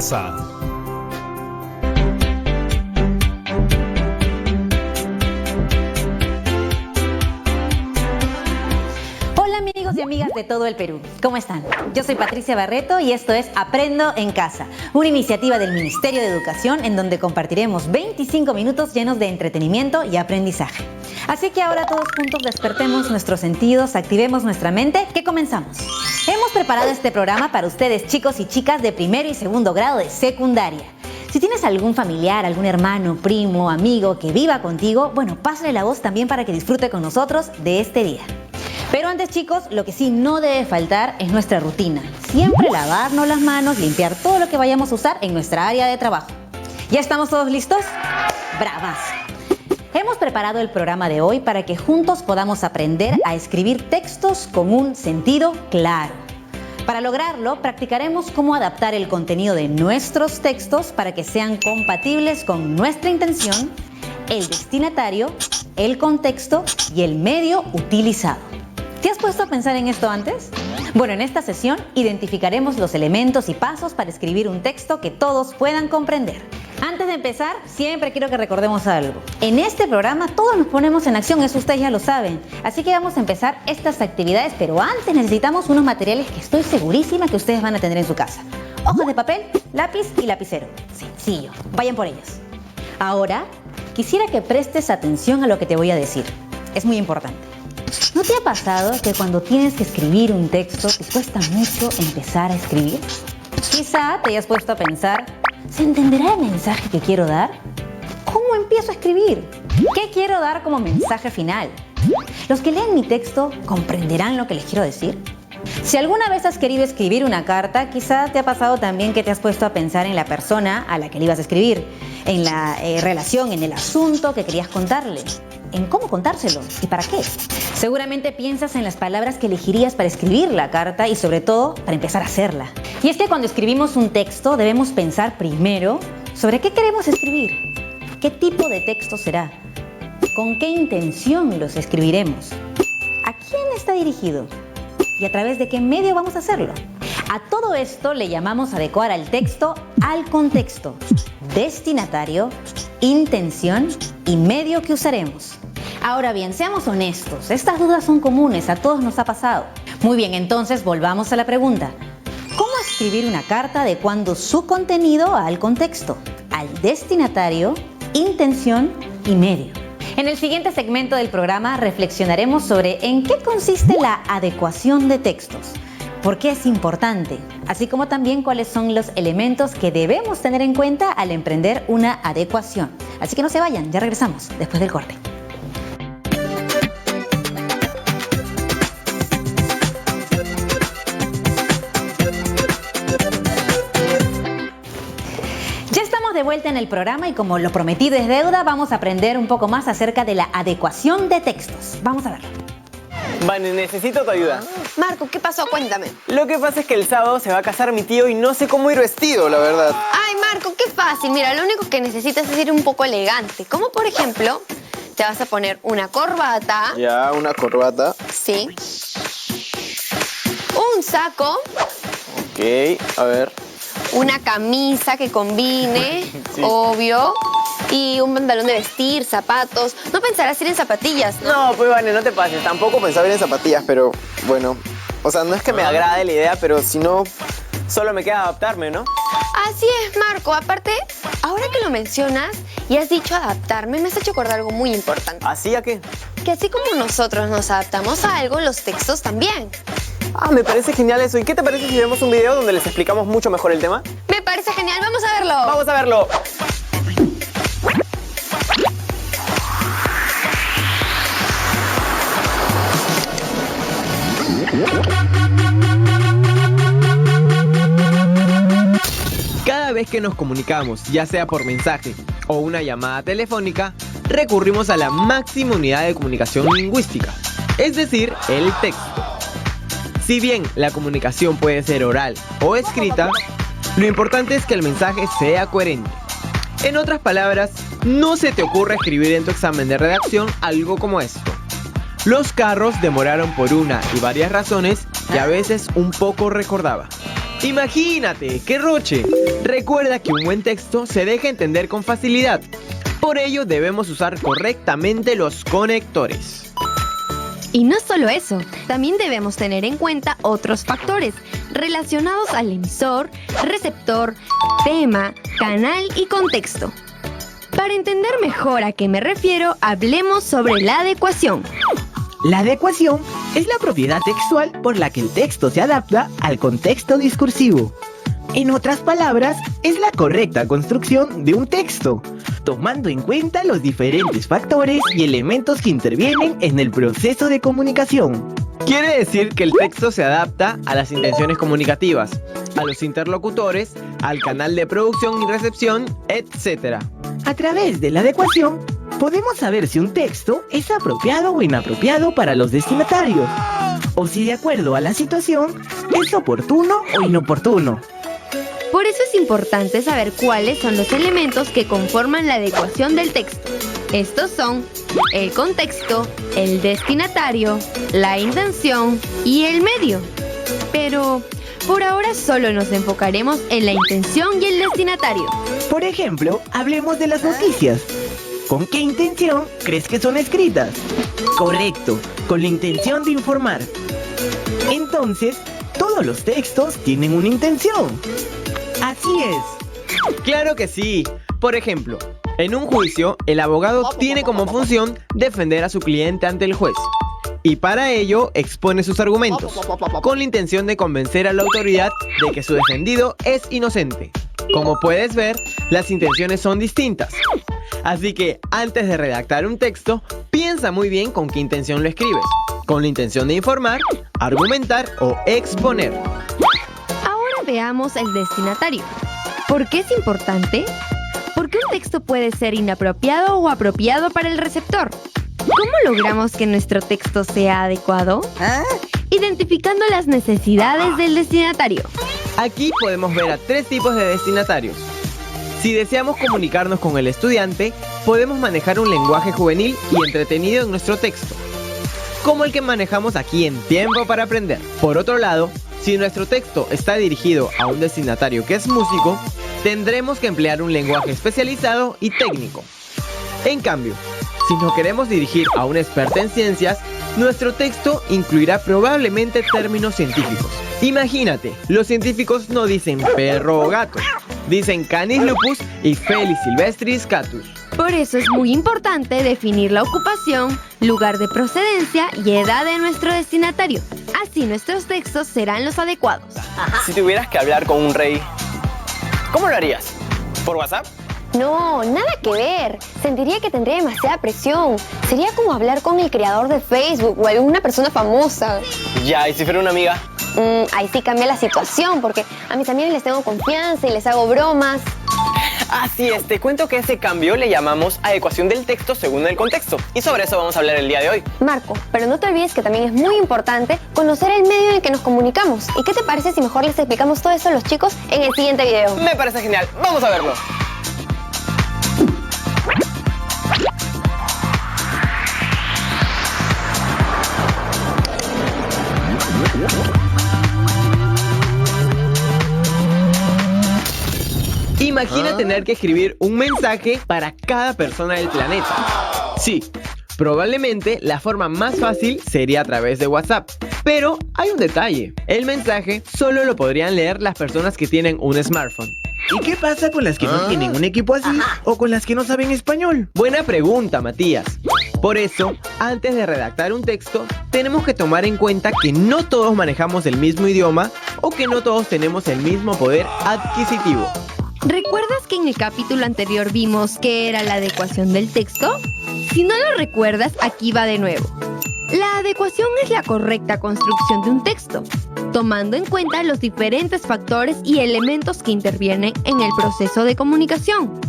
casa. Hola amigos y amigas de todo el Perú, ¿cómo están? Yo soy Patricia Barreto y esto es Aprendo en Casa, una iniciativa del Ministerio de Educación en donde compartiremos 25 minutos llenos de entretenimiento y aprendizaje. Así que ahora todos juntos despertemos nuestros sentidos, activemos nuestra mente, que comenzamos. Hemos preparado este programa para ustedes, chicos y chicas de primero y segundo grado de secundaria. Si tienes algún familiar, algún hermano, primo, amigo que viva contigo, bueno, pásale la voz también para que disfrute con nosotros de este día. Pero antes, chicos, lo que sí no debe faltar es nuestra rutina. Siempre lavarnos las manos, limpiar todo lo que vayamos a usar en nuestra área de trabajo. ¿Ya estamos todos listos? ¡Bravas! Hemos preparado el programa de hoy para que juntos podamos aprender a escribir textos con un sentido claro. Para lograrlo, practicaremos cómo adaptar el contenido de nuestros textos para que sean compatibles con nuestra intención, el destinatario, el contexto y el medio utilizado. ¿Te has puesto a pensar en esto antes? Bueno, en esta sesión identificaremos los elementos y pasos para escribir un texto que todos puedan comprender. Antes de empezar, siempre quiero que recordemos algo. En este programa todos nos ponemos en acción, eso ustedes ya lo saben. Así que vamos a empezar estas actividades, pero antes necesitamos unos materiales que estoy segurísima que ustedes van a tener en su casa. Hojas de papel, lápiz y lapicero. Sencillo, vayan por ellos. Ahora, quisiera que prestes atención a lo que te voy a decir. Es muy importante. ¿No te ha pasado que cuando tienes que escribir un texto te cuesta mucho empezar a escribir? Quizá te hayas puesto a pensar, ¿se entenderá el mensaje que quiero dar? ¿Cómo empiezo a escribir? ¿Qué quiero dar como mensaje final? ¿Los que leen mi texto comprenderán lo que les quiero decir? Si alguna vez has querido escribir una carta, quizá te ha pasado también que te has puesto a pensar en la persona a la que le ibas a escribir, en la relación, en el asunto que querías contarle, en cómo contárselo y para qué. Seguramente piensas en las palabras que elegirías para escribir la carta y sobre todo para empezar a hacerla. Y es que cuando escribimos un texto debemos pensar primero sobre qué queremos escribir, qué tipo de texto será, con qué intención los escribiremos, a quién está dirigido y a través de qué medio vamos a hacerlo. A todo esto le llamamos adecuar al texto al contexto, destinatario, intención y medio que usaremos. Ahora bien, seamos honestos, estas dudas son comunes, a todos nos ha pasado. Muy bien, entonces volvamos a la pregunta. ¿Cómo escribir una carta adecuando su contenido al contexto, al destinatario, intención y medio? En el siguiente segmento del programa reflexionaremos sobre en qué consiste la adecuación de textos, por qué es importante, así como también cuáles son los elementos que debemos tener en cuenta al emprender una adecuación. Así que no se vayan, ya regresamos después del corte. De vuelta en el programa y como lo prometido es deuda, vamos a aprender un poco más acerca de la adecuación de textos. Vamos a verlo. Vane, necesito tu ayuda. Marco, ¿qué pasó? Cuéntame. Lo que pasa es que el sábado se va a casar mi tío y no sé cómo ir vestido, la verdad. Ay, Marco, qué fácil. Mira, lo único que necesitas es ir un poco elegante. Como por ejemplo, te vas a poner una corbata. Ya, una corbata. Sí. Un saco. Ok, a ver. Una camisa que combine, sí, obvio. Y un pantalón de vestir, zapatos. No pensarás ir en zapatillas, ¿no? No, pues Vane, no te pases. Tampoco pensaba ir en zapatillas, pero bueno. O sea, no es que me agrade la idea, pero si no, solo me queda adaptarme, ¿no? Así es, Marco. Aparte, ahora que lo mencionas y has dicho adaptarme, me has hecho acordar algo muy importante. ¿Así a qué? Que así como nosotros nos adaptamos a algo, los textos también. Ah, me parece genial eso. ¿Y qué te parece si vemos un video donde les explicamos mucho mejor el tema? Me parece genial. ¡Vamos a verlo! ¡Vamos a verlo! Cada vez que nos comunicamos, ya sea por mensaje o una llamada telefónica, recurrimos a la máxima unidad de comunicación lingüística, es decir, el texto. Si bien la comunicación puede ser oral o escrita, lo importante es que el mensaje sea coherente. En otras palabras, no se te ocurra escribir en tu examen de redacción algo como esto: los carros demoraron por una y varias razones que a veces un poco recordaba. Imagínate, qué roche. Recuerda que un buen texto se deja entender con facilidad. Por ello debemos usar correctamente los conectores. Y no solo eso, también debemos tener en cuenta otros factores relacionados al emisor, receptor, tema, canal y contexto. Para entender mejor a qué me refiero, hablemos sobre la adecuación. La adecuación es la propiedad textual por la que el texto se adapta al contexto discursivo. En otras palabras, es la correcta construcción de un texto, tomando en cuenta los diferentes factores y elementos que intervienen en el proceso de comunicación. Quiere decir que el texto se adapta a las intenciones comunicativas, a los interlocutores, al canal de producción y recepción, etc. A través de la adecuación, podemos saber si un texto es apropiado o inapropiado para los destinatarios, o si de acuerdo a la situación es oportuno o inoportuno. Por eso es importante saber cuáles son los elementos que conforman la adecuación del texto. Estos son el contexto, el destinatario, la intención y el medio. Pero por ahora solo nos enfocaremos en la intención y el destinatario. Por ejemplo, hablemos de las noticias. ¿Con qué intención crees que son escritas? Correcto, con la intención de informar. Entonces, todos los textos tienen una intención. Así es. ¡Claro que sí! Por ejemplo, en un juicio, el abogado tiene como función defender a su cliente ante el juez. Y para ello expone sus argumentos, con la intención de convencer a la autoridad de que su defendido es inocente. Como puedes ver, las intenciones son distintas. Así que antes de redactar un texto, piensa muy bien con qué intención lo escribes. Con la intención de informar, argumentar o exponer. Ahora veamos el destinatario. ¿Por qué es importante? Porque un texto puede ser inapropiado o apropiado para el receptor. ¿Cómo logramos que nuestro texto sea adecuado? Identificando las necesidades del destinatario. Aquí podemos ver a 3 tipos de destinatarios. Si deseamos comunicarnos con el estudiante, podemos manejar un lenguaje juvenil y entretenido en nuestro texto, como el que manejamos aquí en Tiempo para Aprender. Por otro lado, si nuestro texto está dirigido a un destinatario que es músico, tendremos que emplear un lenguaje especializado y técnico. En cambio, si nos queremos dirigir a un experto en ciencias, nuestro texto incluirá probablemente términos científicos. Imagínate, los científicos no dicen perro o gato, dicen Canis lupus y Felis silvestris catus. Por eso es muy importante definir la ocupación, lugar de procedencia y edad de nuestro destinatario. Así nuestros textos serán los adecuados. Si tuvieras que hablar con un rey, ¿cómo lo harías? ¿Por WhatsApp? No, nada que ver. Sentiría que tendría demasiada presión. Sería como hablar con el creador de Facebook o alguna persona famosa. Ya, ¿y si fuera una amiga? Ahí sí cambia la situación, porque a mis amigos les tengo confianza y les hago bromas. Así es, te cuento que a ese cambio le llamamos adecuación del texto según el contexto. Y sobre eso vamos a hablar el día de hoy. Marco, pero no te olvides que también es muy importante conocer el medio en el que nos comunicamos. ¿Y qué te parece si mejor les explicamos todo eso a los chicos en el siguiente video? Me parece genial, vamos a verlo. Imagina tener que escribir un mensaje para cada persona del planeta. Sí, probablemente la forma más fácil sería a través de WhatsApp. Pero hay un detalle. El mensaje solo lo podrían leer las personas que tienen un smartphone. ¿Y qué pasa con las que no tienen un equipo así o con las que no saben español? Buena pregunta, Matías. Por eso, antes de redactar un texto, tenemos que tomar en cuenta que no todos manejamos el mismo idioma o que no todos tenemos el mismo poder adquisitivo. ¿Recuerdas que en el capítulo anterior vimos qué era la adecuación del texto? Si no lo recuerdas, aquí va de nuevo. La adecuación es la correcta construcción de un texto, tomando en cuenta los diferentes factores y elementos que intervienen en el proceso de comunicación.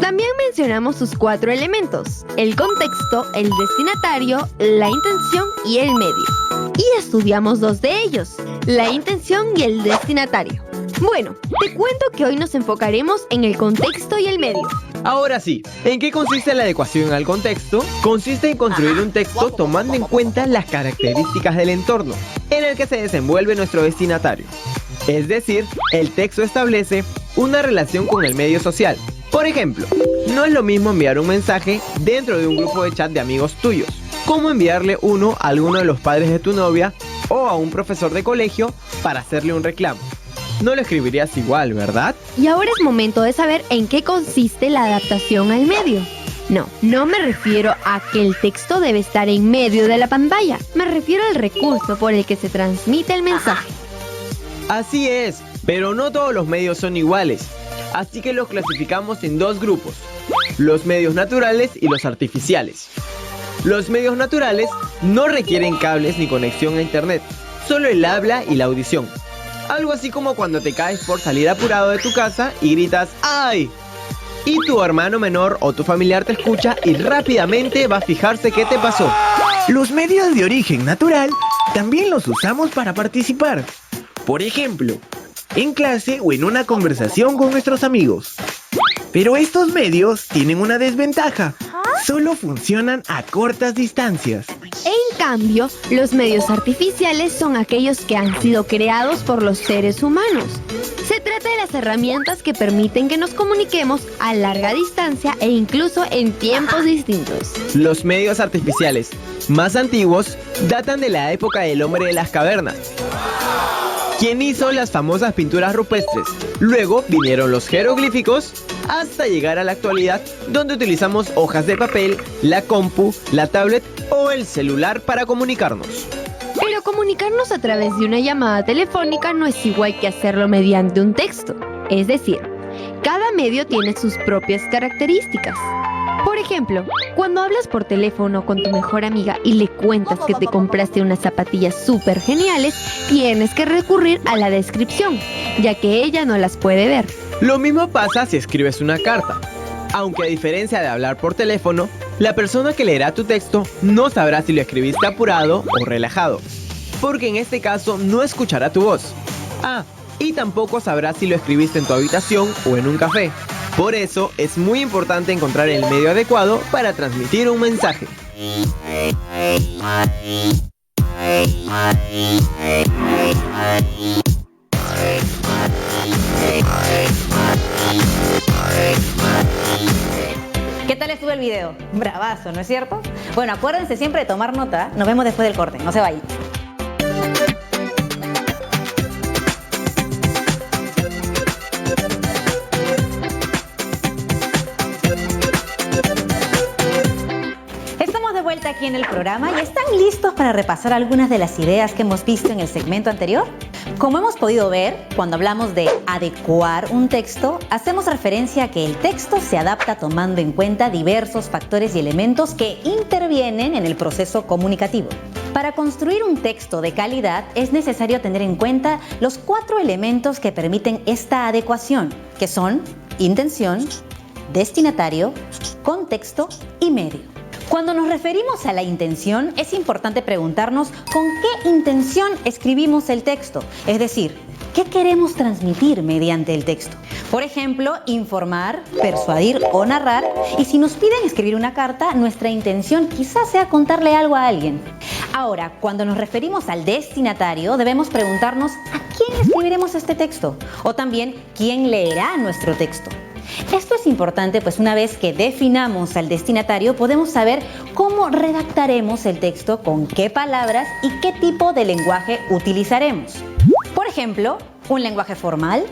También mencionamos sus 4 elementos: el contexto, el destinatario, la intención y el medio. Y estudiamos 2 de ellos, la intención y el destinatario. Bueno, te cuento que hoy nos enfocaremos en el contexto y el medio. Ahora sí, ¿en qué consiste la adecuación al contexto? Consiste en construir un texto tomando en cuenta las características del entorno en el que se desenvuelve nuestro destinatario. Es decir, el texto establece una relación con el medio social. Por ejemplo, no es lo mismo enviar un mensaje dentro de un grupo de chat de amigos tuyos, como enviarle uno a alguno de los padres de tu novia o a un profesor de colegio para hacerle un reclamo. No lo escribirías igual, ¿verdad? Y ahora es momento de saber en qué consiste la adaptación al medio. No me refiero a que el texto debe estar en medio de la pantalla. Me refiero al recurso por el que se transmite el mensaje. Así es, pero no todos los medios son iguales. Así que los clasificamos en dos grupos: los medios naturales y los artificiales. Los medios naturales no requieren cables ni conexión a internet, solo el habla y la audición. Algo así como cuando te caes por salir apurado de tu casa y gritas ¡ay! Y tu hermano menor o tu familiar te escucha y rápidamente va a fijarse qué te pasó. Los medios de origen natural también los usamos para participar. Por ejemplo, en clase o en una conversación con nuestros amigos. Pero estos medios tienen una desventaja. Solo funcionan a cortas distancias. En cambio, los medios artificiales son aquellos que han sido creados por los seres humanos. Se trata de las herramientas que permiten que nos comuniquemos a larga distancia e incluso en tiempos distintos. Los medios artificiales más antiguos datan de la época del hombre de las cavernas, quien hizo las famosas pinturas rupestres. Luego vinieron los jeroglíficos hasta llegar a la actualidad, donde utilizamos hojas de papel, la compu, la tablet o el celular para comunicarnos. Pero comunicarnos a través de una llamada telefónica no es igual que hacerlo mediante un texto. Es decir, cada medio tiene sus propias características. Por ejemplo, cuando hablas por teléfono con tu mejor amiga y le cuentas que te compraste unas zapatillas súper geniales, tienes que recurrir a la descripción, ya que ella no las puede ver. Lo mismo pasa si escribes una carta. Aunque a diferencia de hablar por teléfono, la persona que leerá tu texto no sabrá si lo escribiste apurado o relajado, porque en este caso no escuchará tu voz. Y tampoco sabrá si lo escribiste en tu habitación o en un café. Por eso es muy importante encontrar el medio adecuado para transmitir un mensaje. ¿Qué tal estuvo el video? Bravazo, ¿no es cierto? Bueno, acuérdense siempre de tomar nota. Nos vemos después del corte, no se vayan. Aquí en el programa y están listos para repasar algunas de las ideas que hemos visto en el segmento anterior. Como hemos podido ver, cuando hablamos de adecuar un texto, hacemos referencia a que el texto se adapta tomando en cuenta diversos factores y elementos que intervienen en el proceso comunicativo. Para construir un texto de calidad es necesario tener en cuenta los 4 elementos que permiten esta adecuación, que son intención, destinatario, contexto y medio. Cuando nos referimos a la intención, es importante preguntarnos con qué intención escribimos el texto, es decir, ¿qué queremos transmitir mediante el texto? Por ejemplo, informar, persuadir o narrar, y si nos piden escribir una carta, nuestra intención quizás sea contarle algo a alguien. Ahora, cuando nos referimos al destinatario, debemos preguntarnos ¿a quién escribiremos este texto? O también, ¿quién leerá nuestro texto? Esto es importante, pues una vez que definamos al destinatario, podemos saber cómo redactaremos el texto, con qué palabras y qué tipo de lenguaje utilizaremos. Por ejemplo, un lenguaje formal,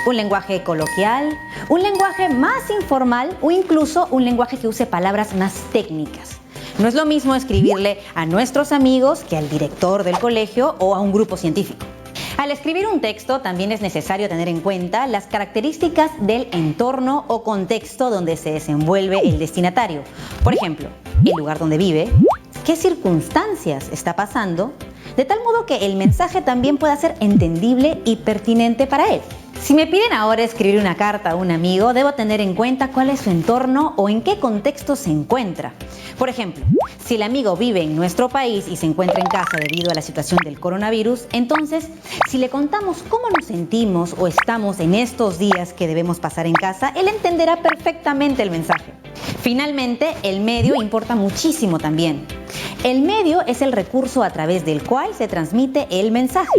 un lenguaje coloquial, un lenguaje más informal o incluso un lenguaje que use palabras más técnicas. No es lo mismo escribirle a nuestros amigos que al director del colegio o a un grupo científico. Al escribir un texto también es necesario tener en cuenta las características del entorno o contexto donde se desenvuelve el destinatario. Por ejemplo, el lugar donde vive, qué circunstancias está pasando, de tal modo que el mensaje también pueda ser entendible y pertinente para él. Si me piden ahora escribir una carta a un amigo, debo tener en cuenta cuál es su entorno o en qué contexto se encuentra. Por ejemplo, si el amigo vive en nuestro país y se encuentra en casa debido a la situación del coronavirus, entonces, si le contamos cómo nos sentimos o estamos en estos días que debemos pasar en casa, él entenderá perfectamente el mensaje. Finalmente, el medio importa muchísimo también. El medio es el recurso a través del cual se transmite el mensaje.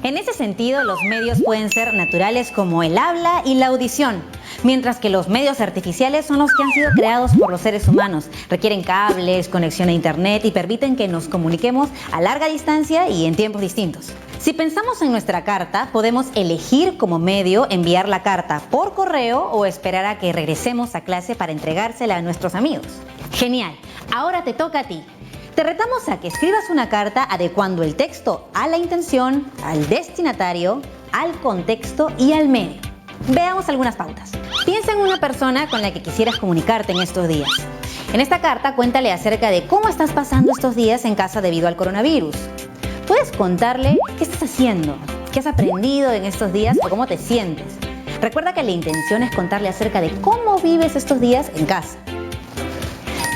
En ese sentido, los medios pueden ser naturales como el habla y la audición, mientras que los medios artificiales son los que han sido creados por los seres humanos. Requieren cables, conexión a internet y permiten que nos comuniquemos a larga distancia y en tiempos distintos. Si pensamos en nuestra carta, podemos elegir como medio enviar la carta por correo o esperar a que regresemos a clase para entregársela a nuestros amigos. Genial, ahora te toca a ti. Te retamos a que escribas una carta adecuando el texto a la intención, al destinatario, al contexto y al medio. Veamos algunas pautas. Piensa en una persona con la que quisieras comunicarte en estos días. En esta carta, cuéntale acerca de cómo estás pasando estos días en casa debido al coronavirus. Puedes contarle qué estás haciendo, qué has aprendido en estos días o cómo te sientes. Recuerda que la intención es contarle acerca de cómo vives estos días en casa.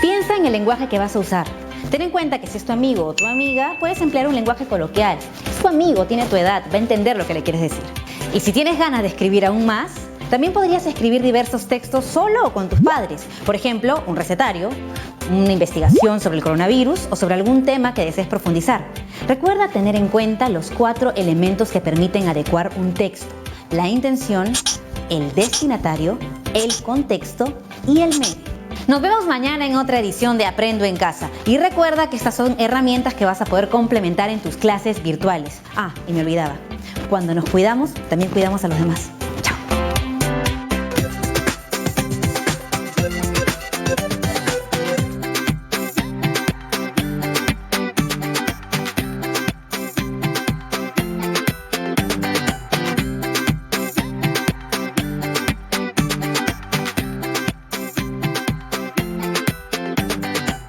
Piensa en el lenguaje que vas a usar. Ten en cuenta que si es tu amigo o tu amiga, puedes emplear un lenguaje coloquial. Es tu amigo, tiene tu edad, va a entender lo que le quieres decir. Y si tienes ganas de escribir aún más, también podrías escribir diversos textos solo o con tus padres. Por ejemplo, un recetario, una investigación sobre el coronavirus o sobre algún tema que desees profundizar. Recuerda tener en cuenta los 4 elementos que permiten adecuar un texto: la intención, el destinatario, el contexto y el medio. Nos vemos mañana en otra edición de Aprendo en Casa. Y recuerda que estas son herramientas que vas a poder complementar en tus clases virtuales. Ah, y me olvidaba, cuando nos cuidamos, también cuidamos a los demás.